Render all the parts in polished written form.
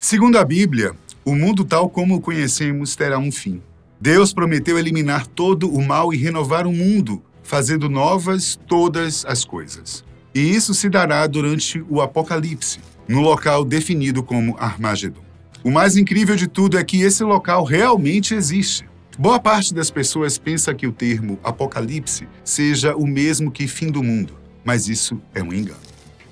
Segundo a Bíblia, o mundo tal como o conhecemos terá um fim. Deus prometeu eliminar todo o mal e renovar o mundo, fazendo novas todas as coisas. E isso se dará durante o Apocalipse, no local definido como Armagedon. O mais incrível de tudo é que esse local realmente existe. Boa parte das pessoas pensa que o termo Apocalipse seja o mesmo que fim do mundo, mas isso é um engano.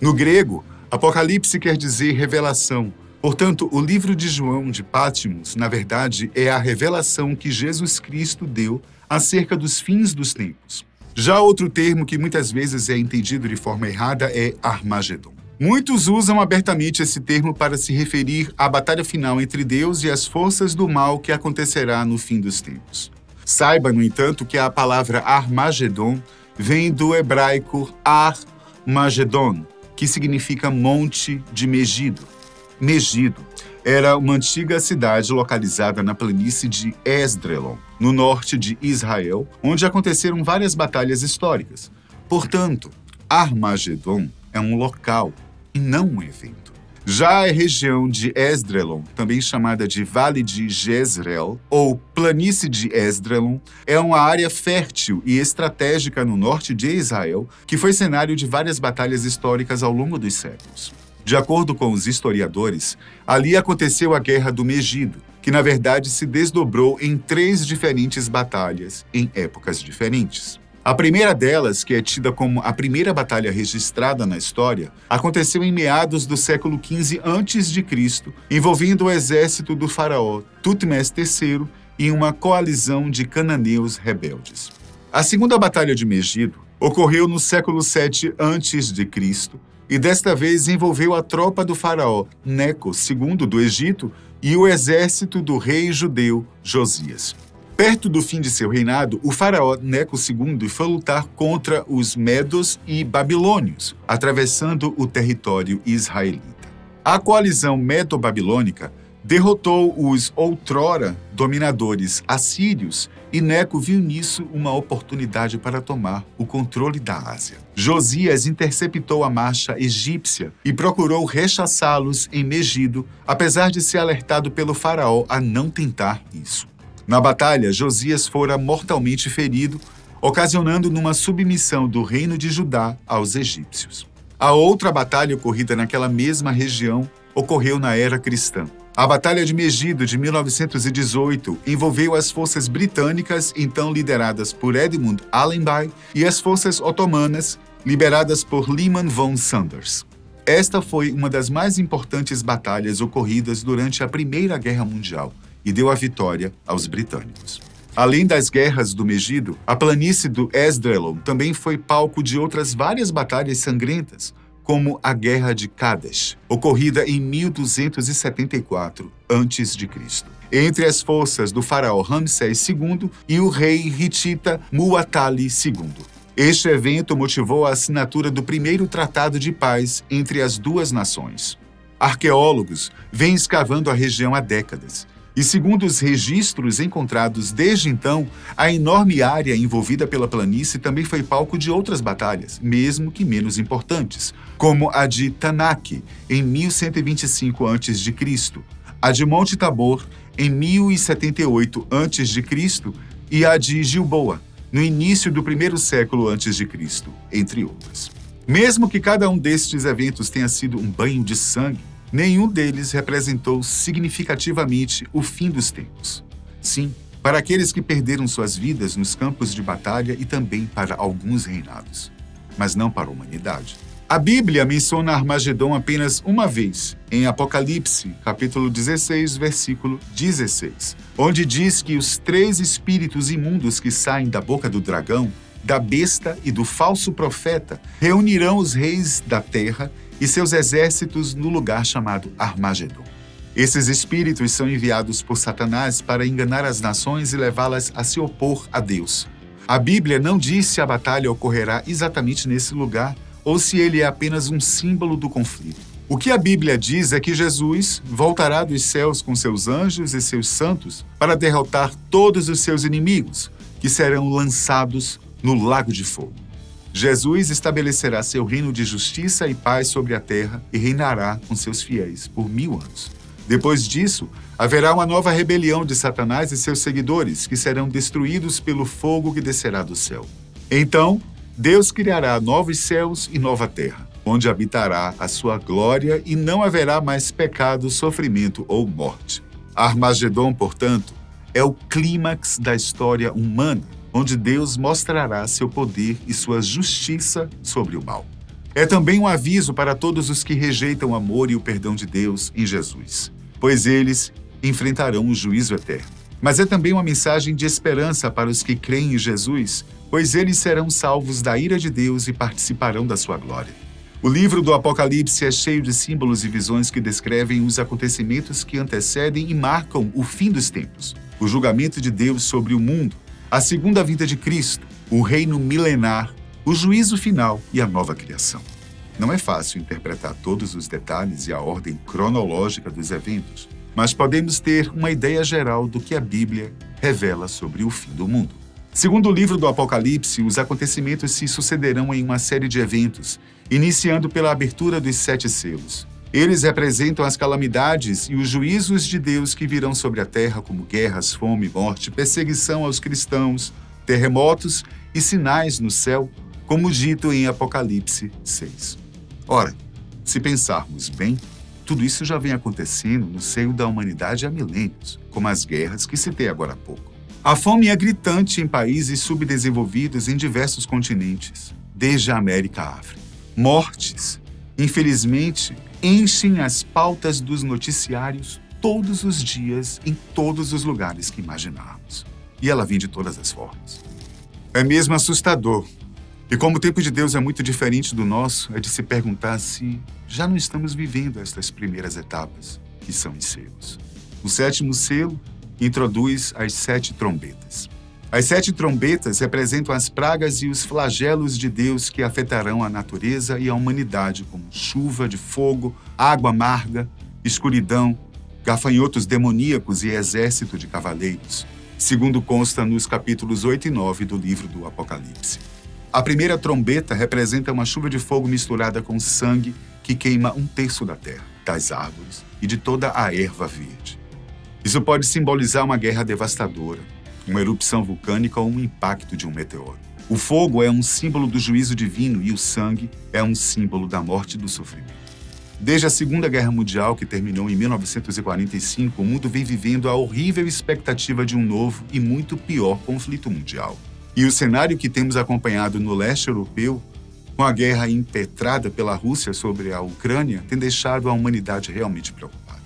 No grego, Apocalipse quer dizer revelação. Portanto, o livro de João de Pátimos, na verdade, é a revelação que Jesus Cristo deu acerca dos fins dos tempos. Já outro termo que muitas vezes é entendido de forma errada é Armagedon. Muitos usam abertamente esse termo para se referir à batalha final entre Deus e as forças do mal que acontecerá no fim dos tempos. Saiba, no entanto, que a palavra Armagedon vem do hebraico Ar-Magedon, que significa monte de Megido. Megido era uma antiga cidade localizada na planície de Esdrelon, no norte de Israel, onde aconteceram várias batalhas históricas. Portanto, Armagedon é um local e não um evento. Já a região de Esdrelon, também chamada de Vale de Jezreel ou Planície de Esdrelon, é uma área fértil e estratégica no norte de Israel que foi cenário de várias batalhas históricas ao longo dos séculos. De acordo com os historiadores, ali aconteceu a Guerra do Megido, que na verdade se desdobrou em 3 diferentes batalhas em épocas diferentes. A primeira delas, que é tida como a primeira batalha registrada na história, aconteceu em meados do século XV a.C., envolvendo o exército do faraó Tutmés III e uma coalizão de cananeus rebeldes. A segunda batalha de Megido ocorreu no século VII a.C., e desta vez envolveu a tropa do faraó Neco II do Egito e o exército do rei judeu Josias. Perto do fim de seu reinado, o faraó Neco II foi lutar contra os medos e babilônios, atravessando o território israelita. A coalizão medo-babilônica derrotou os outrora dominadores assírios e Neco viu nisso uma oportunidade para tomar o controle da Ásia. Josias interceptou a marcha egípcia e procurou rechaçá-los em Megido, apesar de ser alertado pelo faraó a não tentar isso. Na batalha, Josias fora mortalmente ferido, ocasionando numa submissão do reino de Judá aos egípcios. A outra batalha ocorrida naquela mesma região ocorreu na era cristã. A Batalha de Megido, de 1918, envolveu as forças britânicas, então lideradas por Edmund Allenby, e as forças otomanas, lideradas por Liman von Sanders. Esta foi uma das mais importantes batalhas ocorridas durante a Primeira Guerra Mundial e deu a vitória aos britânicos. Além das guerras do Megido, a planície do Esdrelon também foi palco de outras várias batalhas sangrentas, como a Guerra de Kadesh, ocorrida em 1274 a.C., entre as forças do faraó Ramsés II e o rei hitita Muwatalli II. Este evento motivou a assinatura do primeiro tratado de paz entre as duas nações. Arqueólogos vêm escavando a região há décadas, e segundo os registros encontrados desde então, a enorme área envolvida pela planície também foi palco de outras batalhas, mesmo que menos importantes, como a de Tanak, em 1125 a.C., a de Monte Tabor, em 1078 a.C., e a de Gilboa, no início do primeiro século a.C., entre outras. Mesmo que cada um destes eventos tenha sido um banho de sangue, nenhum deles representou significativamente o fim dos tempos. Sim, para aqueles que perderam suas vidas nos campos de batalha e também para alguns reinados, mas não para a humanidade. A Bíblia menciona Armagedon apenas uma vez, em Apocalipse, capítulo 16, versículo 16, onde diz que os 3 espíritos imundos que saem da boca do dragão, da besta e do falso profeta reunirão os reis da terra e seus exércitos no lugar chamado Armagedon. Esses espíritos são enviados por Satanás para enganar as nações e levá-las a se opor a Deus. A Bíblia não diz se a batalha ocorrerá exatamente nesse lugar ou se ele é apenas um símbolo do conflito. O que a Bíblia diz é que Jesus voltará dos céus com seus anjos e seus santos para derrotar todos os seus inimigos, que serão lançados no lago de fogo. Jesus estabelecerá seu reino de justiça e paz sobre a terra e reinará com seus fiéis por 1000 anos. Depois disso, haverá uma nova rebelião de Satanás e seus seguidores, que serão destruídos pelo fogo que descerá do céu. Então, Deus criará novos céus e nova terra, onde habitará a sua glória e não haverá mais pecado, sofrimento ou morte. Armagedon, portanto, é o clímax da história humana, onde Deus mostrará seu poder e sua justiça sobre o mal. É também um aviso para todos os que rejeitam o amor e o perdão de Deus em Jesus, pois eles enfrentarão o juízo eterno. Mas é também uma mensagem de esperança para os que creem em Jesus, pois eles serão salvos da ira de Deus e participarão da sua glória. O livro do Apocalipse é cheio de símbolos e visões que descrevem os acontecimentos que antecedem e marcam o fim dos tempos, o julgamento de Deus sobre o mundo, a segunda vinda de Cristo, o reino milenar, o juízo final e a nova criação. Não é fácil interpretar todos os detalhes e a ordem cronológica dos eventos, mas podemos ter uma ideia geral do que a Bíblia revela sobre o fim do mundo. Segundo o livro do Apocalipse, os acontecimentos se sucederão em uma série de eventos, iniciando pela abertura dos 7 selos. Eles representam as calamidades e os juízos de Deus que virão sobre a terra, como guerras, fome, morte, perseguição aos cristãos, terremotos e sinais no céu, como dito em Apocalipse 6. Ora, se pensarmos bem, tudo isso já vem acontecendo no seio da humanidade há milênios, como as guerras que citei agora há pouco. A fome é gritante em países subdesenvolvidos em diversos continentes, desde a América à África. Mortes, infelizmente, enchem as pautas dos noticiários todos os dias, em todos os lugares que imaginarmos. E ela vem de todas as formas. É mesmo assustador. E como o tempo de Deus é muito diferente do nosso, é de se perguntar se já não estamos vivendo estas primeiras etapas, que são os selos. O 7º selo introduz as 7 trombetas. As 7 trombetas representam as pragas e os flagelos de Deus que afetarão a natureza e a humanidade, como chuva de fogo, água amarga, escuridão, gafanhotos demoníacos e exército de cavaleiros, segundo consta nos capítulos 8 e 9 do livro do Apocalipse. A primeira trombeta representa uma chuva de fogo misturada com sangue que queima 1/3 da terra, das árvores e de toda a erva verde. Isso pode simbolizar uma guerra devastadora, uma erupção vulcânica ou um impacto de um meteoro. O fogo é um símbolo do juízo divino e o sangue é um símbolo da morte e do sofrimento. Desde a Segunda Guerra Mundial, que terminou em 1945, o mundo vem vivendo a horrível expectativa de um novo e muito pior conflito mundial. E o cenário que temos acompanhado no leste europeu, com a guerra impetrada pela Rússia sobre a Ucrânia, tem deixado a humanidade realmente preocupada.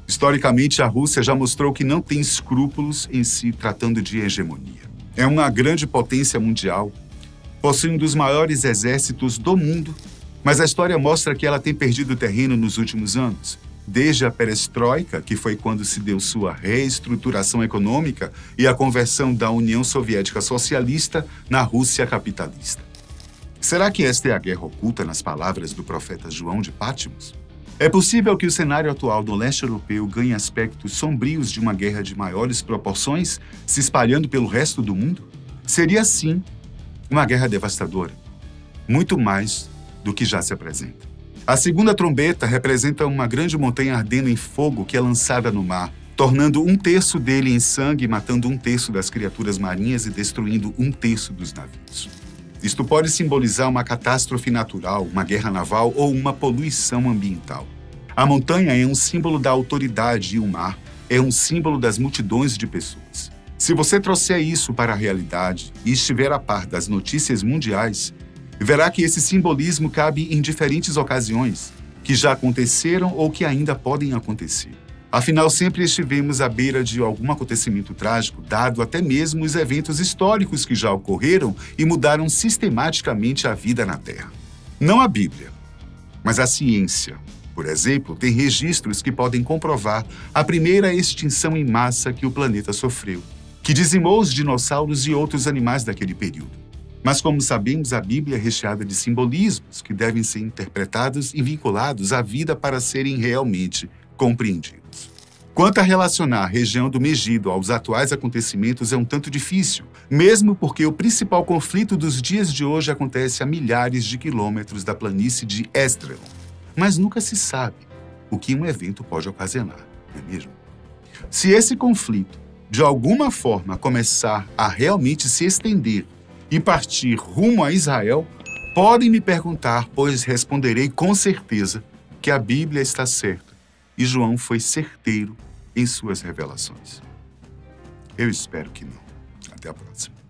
Historicamente, a Rússia já mostrou que não tem escrúpulos em se tratando de hegemonia. É uma grande potência mundial, possui um dos maiores exércitos do mundo, mas a história mostra que ela tem perdido terreno nos últimos anos, desde a perestroika, que foi quando se deu sua reestruturação econômica e a conversão da União Soviética Socialista na Rússia capitalista. Será que esta é a guerra oculta nas palavras do profeta João de Pátimos? É possível que o cenário atual do leste europeu ganhe aspectos sombrios de uma guerra de maiores proporções, se espalhando pelo resto do mundo? Seria, sim, uma guerra devastadora, muito mais do que já se apresenta. A segunda trombeta representa uma grande montanha ardendo em fogo que é lançada no mar, tornando 1/3 dele em sangue, matando 1/3 das criaturas marinhas e destruindo 1/3 dos navios. Isto pode simbolizar uma catástrofe natural, uma guerra naval ou uma poluição ambiental. A montanha é um símbolo da autoridade e o mar é um símbolo das multidões de pessoas. Se você trouxer isso para a realidade e estiver a par das notícias mundiais, verá que esse simbolismo cabe em diferentes ocasiões, que já aconteceram ou que ainda podem acontecer. Afinal, sempre estivemos à beira de algum acontecimento trágico, dado até mesmo os eventos históricos que já ocorreram e mudaram sistematicamente a vida na Terra. Não a Bíblia, mas a ciência, por exemplo, tem registros que podem comprovar a primeira extinção em massa que o planeta sofreu, que dizimou os dinossauros e outros animais daquele período. Mas, como sabemos, a Bíblia é recheada de simbolismos que devem ser interpretados e vinculados à vida para serem realmente compreendidos. Quanto a relacionar a região do Megido aos atuais acontecimentos é um tanto difícil, mesmo porque o principal conflito dos dias de hoje acontece a milhares de quilômetros da planície de Esdrelon. Mas nunca se sabe o que um evento pode ocasionar. não é mesmo? Se esse conflito, de alguma forma, começar a realmente se estender e partir rumo a Israel, podem me perguntar, pois responderei com certeza que a Bíblia está certa e João foi certeiro em suas revelações. Eu espero que não. Até a próxima.